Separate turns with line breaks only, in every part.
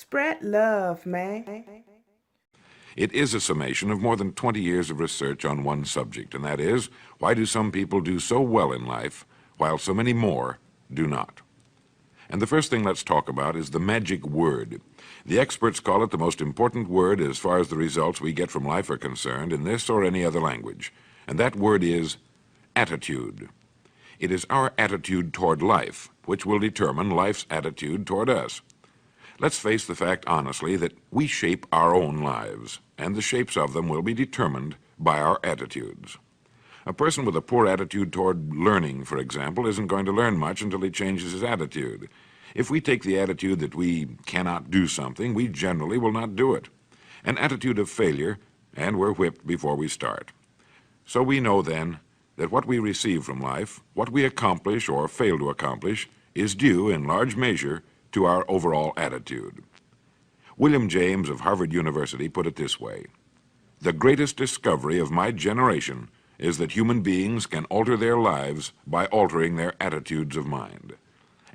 Spread love, man.
It is a summation of more than 20 years of research on one subject, and that is, why do some people do so well in life, while so many more do not? And the first thing let's talk about is the magic word. The experts call it the most important word as far as the results we get from life are concerned in this or any other language, and that word is attitude. It is our attitude toward life which will determine life's attitude toward us. Let's face the fact honestly that we shape our own lives, and the shapes of them will be determined by our attitudes. A person with a poor attitude toward learning, for example, isn't going to learn much until he changes his attitude. If we take the attitude that we cannot do something, we generally will not do it. An attitude of failure, and we're whipped before we start. So we know then that what we receive from life, what we accomplish or fail to accomplish, is due in large measure to our overall attitude. William James of Harvard University put it this way: "The greatest discovery of my generation is that human beings can alter their lives by altering their attitudes of mind."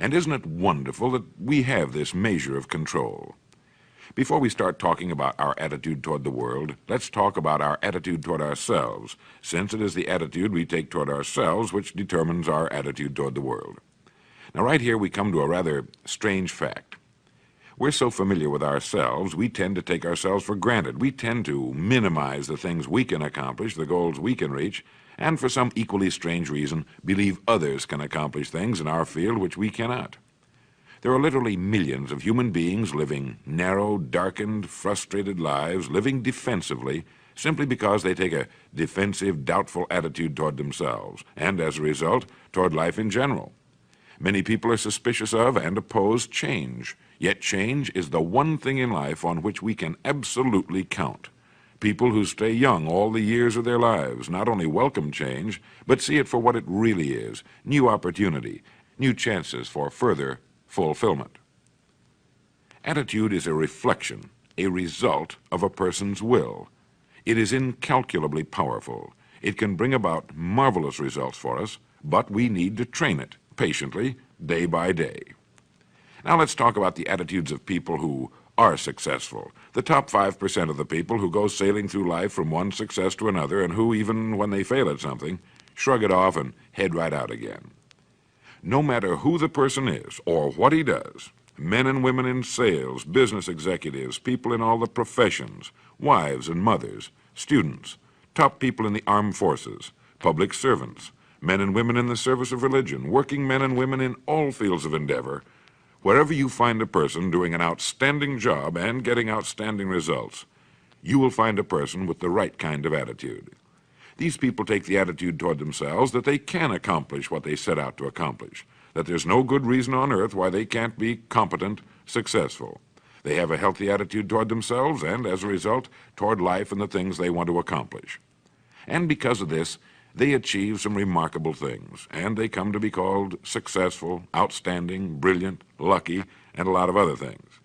And isn't it wonderful that we have this measure of control? Before we start talking about our attitude toward the world, let's talk about our attitude toward ourselves, since it is the attitude we take toward ourselves which determines our attitude toward the world. Now, right here we come to a rather strange fact. We're so familiar with ourselves, we tend to take ourselves for granted. We tend to minimize the things we can accomplish, the goals we can reach, and for some equally strange reason, believe others can accomplish things in our field which we cannot. There are literally millions of human beings living narrow, darkened, frustrated lives, living defensively, simply because they take a defensive, doubtful attitude toward themselves, and as a result, toward life in general. Many people are suspicious of and oppose change, yet change is the one thing in life on which we can absolutely count. People who stay young all the years of their lives not only welcome change, but see it for what it really is: new opportunity, new chances for further fulfillment. Attitude is a reflection, a result of a person's will. It is incalculably powerful. It can bring about marvelous results for us, but we need to train it patiently, day by day. Now let's talk about the attitudes of people who are successful, the top 5% of the people who go sailing through life from one success to another and who, even when they fail at something, shrug it off and head right out again. No matter who the person is or what he does, men and women in sales, business executives, people in all the professions, wives and mothers, students, top people in the armed forces, public servants, men and women in the service of religion, working men and women in all fields of endeavor, wherever you find a person doing an outstanding job and getting outstanding results, you will find a person with the right kind of attitude. These people take the attitude toward themselves that they can accomplish what they set out to accomplish, that there's no good reason on earth why they can't be competent, successful. They have a healthy attitude toward themselves and, as a result, toward life and the things they want to accomplish. And because of this, they achieve some remarkable things, and they come to be called successful, outstanding, brilliant, lucky, and a lot of other things.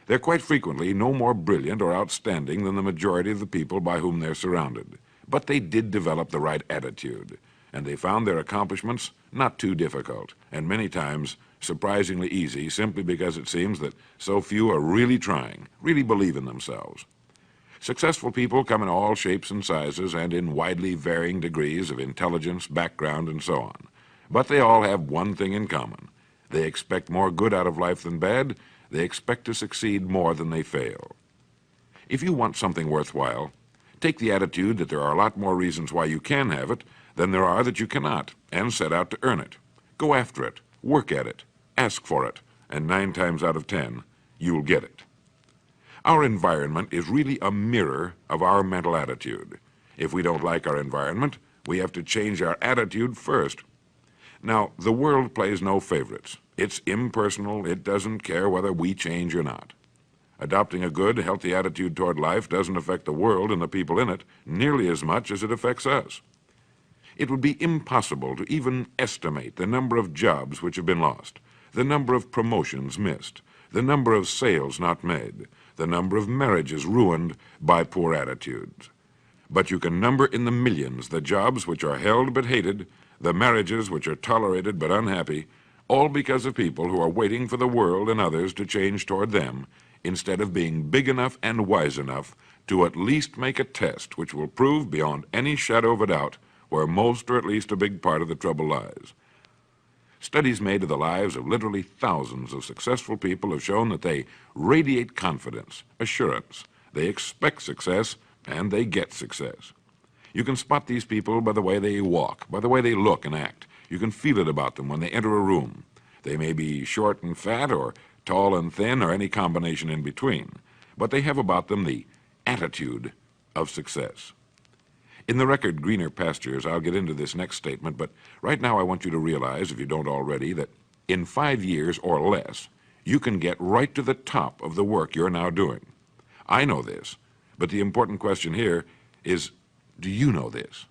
They're quite frequently no more brilliant or outstanding than the majority of the people by whom they're surrounded. But they did develop the right attitude, and they found their accomplishments not too difficult, and many times surprisingly easy, simply because it seems that so few are really trying, really believe in themselves. Successful people come in all shapes and sizes and in widely varying degrees of intelligence, background, and so on. But they all have one thing in common. They expect more good out of life than bad. They expect to succeed more than they fail. If you want something worthwhile, take the attitude that there are a lot more reasons why you can have it than there are that you cannot, and set out to earn it. Go after it, work at it, ask for it, and 9 times out of 10, you'll get it. Our environment is really a mirror of our mental attitude. If we don't like our environment, we have to change our attitude first. Now, the world plays no favorites. It's impersonal. It doesn't care whether we change or not. Adopting a good, healthy attitude toward life doesn't affect the world and the people in it nearly as much as it affects us. It would be impossible to even estimate the number of jobs which have been lost, the number of promotions missed, the number of sales not made, the number of marriages ruined by poor attitudes. But you can number in the millions the jobs which are held but hated, the marriages which are tolerated but unhappy, all because of people who are waiting for the world and others to change toward them instead of being big enough and wise enough to at least make a test which will prove beyond any shadow of a doubt where most or at least a big part of the trouble lies. Studies made of the lives of literally thousands of successful people have shown that they radiate confidence, assurance, they expect success, and they get success. You can spot these people by the way they walk, by the way they look and act. You can feel it about them when they enter a room. They may be short and fat, or tall and thin, or any combination in between, but they have about them the attitude of success. In the record Greener Pastures, I'll get into this next statement, but right now I want you to realize, if you don't already, that in 5 years or less, you can get right to the top of the work you're now doing. I know this, but the important question here is, do you know this?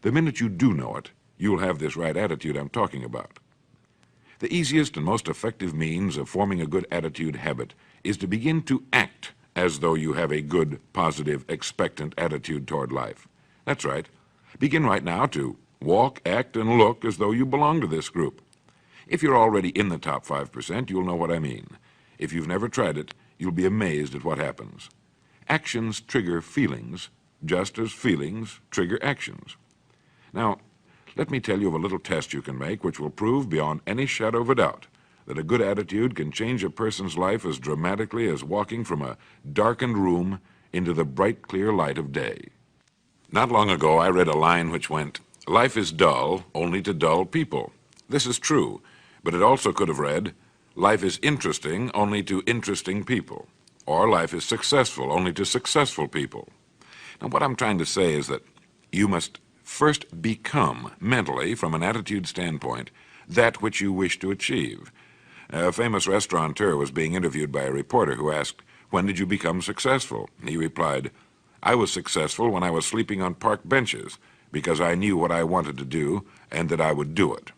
The minute you do know it, you'll have this right attitude I'm talking about. The easiest and most effective means of forming a good attitude habit is to begin to act as though you have a good, positive, expectant attitude toward life. That's right. Begin right now to walk, act, and look as though you belong to this group. If you're already in the top 5%, you'll know what I mean. If you've never tried it, you'll be amazed at what happens. Actions trigger feelings, just as feelings trigger actions. Now, let me tell you of a little test you can make which will prove beyond any shadow of a doubt that a good attitude can change a person's life as dramatically as walking from a darkened room into the bright, clear light of day. Not long ago, I read a line which went, "Life is dull only to dull people." This is true, but it also could have read, "Life is interesting only to interesting people," or "Life is successful only to successful people." Now, what I'm trying to say is that you must first become, mentally, from an attitude standpoint, that which you wish to achieve. A famous restaurateur was being interviewed by a reporter who asked, "When did you become successful?" He replied, "I was successful when I was sleeping on park benches, because I knew what I wanted to do and that I would do it."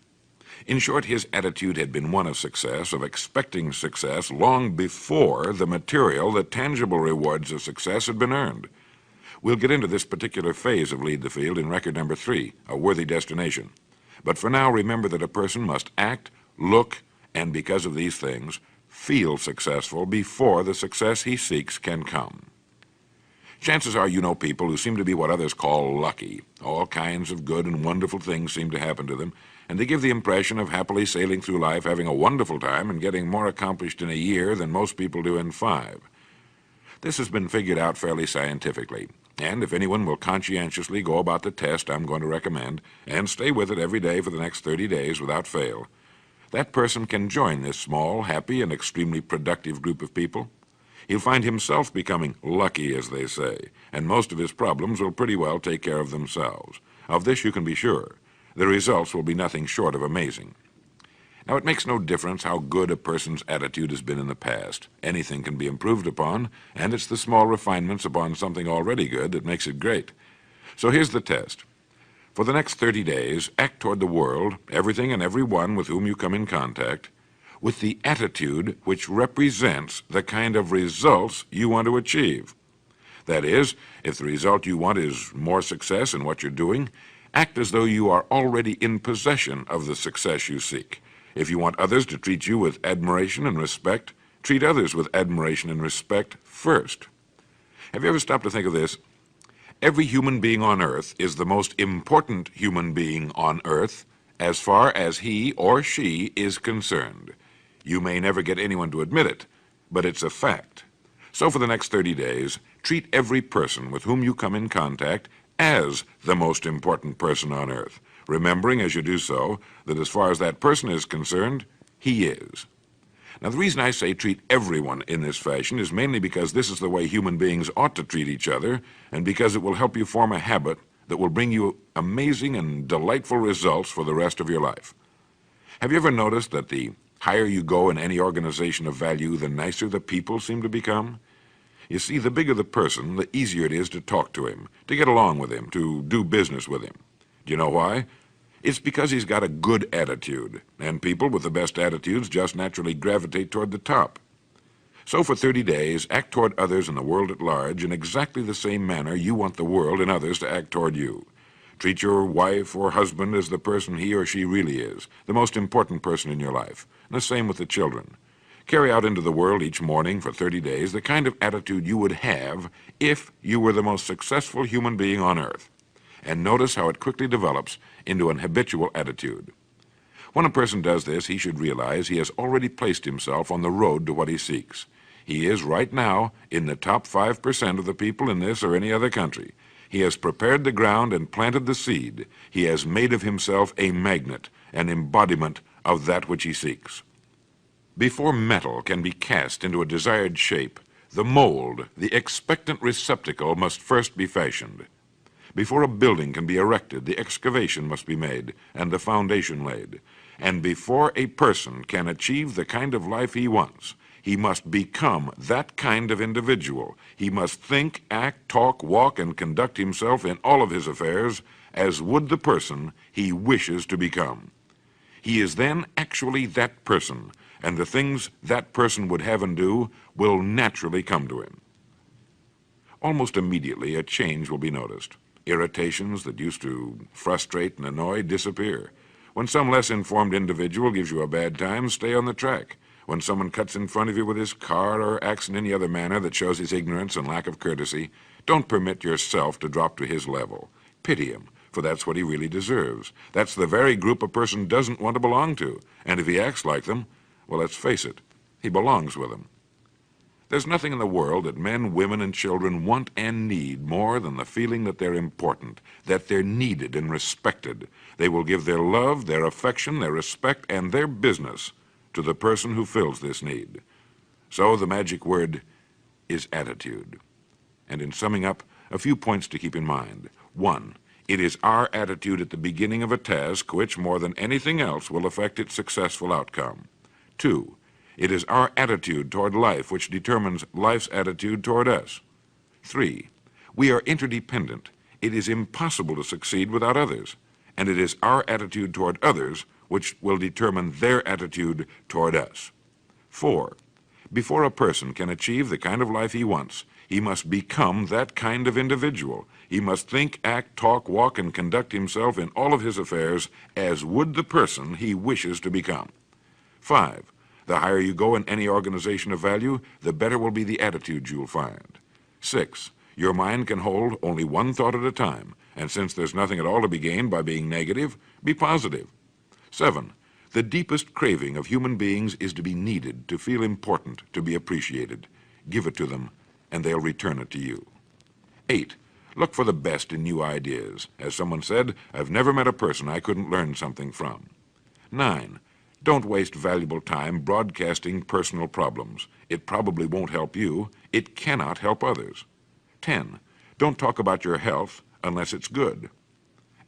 In short, his attitude had been one of success, of expecting success, long before the material, the tangible rewards of success had been earned. We'll get into this particular phase of Lead the Field in record number 3, A Worthy Destination. But for now, remember that a person must act, look, and because of these things, feel successful before the success he seeks can come. Chances are you know people who seem to be what others call lucky. All kinds of good and wonderful things seem to happen to them, and they give the impression of happily sailing through life, having a wonderful time, and getting more accomplished in a year than most people do in 5. This has been figured out fairly scientifically, and if anyone will conscientiously go about the test I'm going to recommend, and stay with it every day for the next 30 days without fail, that person can join this small, happy, and extremely productive group of people. He'll find himself becoming lucky, as they say, and most of his problems will pretty well take care of themselves. Of this you can be sure. The results will be nothing short of amazing. Now, it makes no difference how good a person's attitude has been in the past. Anything can be improved upon, and it's the small refinements upon something already good that makes it great. So here's the test. For the next 30 days, act toward the world, everything and everyone with whom you come in contact, with the attitude which represents the kind of results you want to achieve. That is, if the result you want is more success in what you're doing, act as though you are already in possession of the success you seek. If you want others to treat you with admiration and respect, treat others with admiration and respect first. Have you ever stopped to think of this? Every human being on earth is the most important human being on earth as far as he or she is concerned. You may never get anyone to admit it, but it's a fact. So for the next 30 days, treat every person with whom you come in contact as the most important person on earth, remembering as you do so that as far as that person is concerned, he is. Now, the reason I say treat everyone in this fashion is mainly because this is the way human beings ought to treat each other, and because it will help you form a habit that will bring you amazing and delightful results for the rest of your life. Have you ever noticed that the higher you go in any organization of value, the nicer the people seem to become? You see, the bigger the person, the easier it is to talk to him, to get along with him, to do business with him. Do you know why? It's because he's got a good attitude, and people with the best attitudes just naturally gravitate toward the top. So for 30 days, act toward others and the world at large in exactly the same manner you want the world and others to act toward you. Treat your wife or husband as the person he or she really is, the most important person in your life, and the same with the children. Carry out into the world each morning for 30 days the kind of attitude you would have if you were the most successful human being on earth. And notice how it quickly develops into an habitual attitude. When a person does this, he should realize he has already placed himself on the road to what he seeks. He is right now in the top 5% of the people in this or any other country. He has prepared the ground and planted the seed. He has made of himself a magnet, an embodiment of that which he seeks. Before metal can be cast into a desired shape, the mold, the expectant receptacle, must first be fashioned. Before a building can be erected, the excavation must be made and the foundation laid. And before a person can achieve the kind of life he wants, he must become that kind of individual. He must think, act, talk, walk, and conduct himself in all of his affairs as would the person he wishes to become. He is then actually that person, and the things that person would have and do will naturally come to him. Almost immediately, a change will be noticed. Irritations that used to frustrate and annoy disappear. When some less informed individual gives you a bad time, stay on the track. When someone cuts in front of you with his car or acts in any other manner that shows his ignorance and lack of courtesy, don't permit yourself to drop to his level. Pity him, for that's what he really deserves. That's the very group a person doesn't want to belong to, and if he acts like them, well, let's face it, he belongs with them. There's nothing in the world that men, women, and children want and need more than the feeling that they're important, that they're needed and respected. They will give their love, their affection, their respect, and their business to the person who fills this need. So the magic word is attitude. And in summing up, a few points to keep in mind. 1, it is our attitude at the beginning of a task which, more than anything else, will affect its successful outcome. 2, it is our attitude toward life which determines life's attitude toward us. 3, we are interdependent. It is impossible to succeed without others, and it is our attitude toward others which will determine their attitude toward us. 4, before a person can achieve the kind of life he wants, he must become that kind of individual. He must think, act, talk, walk, and conduct himself in all of his affairs as would the person he wishes to become. 5, the higher you go in any organization of value, the better will be the attitude you'll find. 6, your mind can hold only one thought at a time, and since there's nothing at all to be gained by being negative, be positive. 7, the deepest craving of human beings is to be needed, to feel important, to be appreciated. Give it to them, and they'll return it to you. 8, look for the best in new ideas. As someone said, I've never met a person I couldn't learn something from. 9, don't waste valuable time broadcasting personal problems. It probably won't help you. It cannot help others. 10, don't talk about your health unless it's good.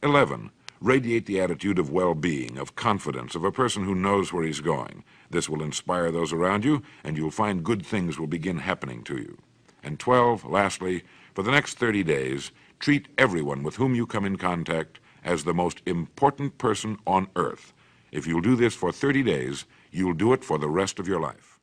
11, radiate the attitude of well-being, of confidence, of a person who knows where he's going. This will inspire those around you, and you'll find good things will begin happening to you. And 12, lastly, for the next 30 days, treat everyone with whom you come in contact as the most important person on earth. If you'll do this for 30 days, you'll do it for the rest of your life.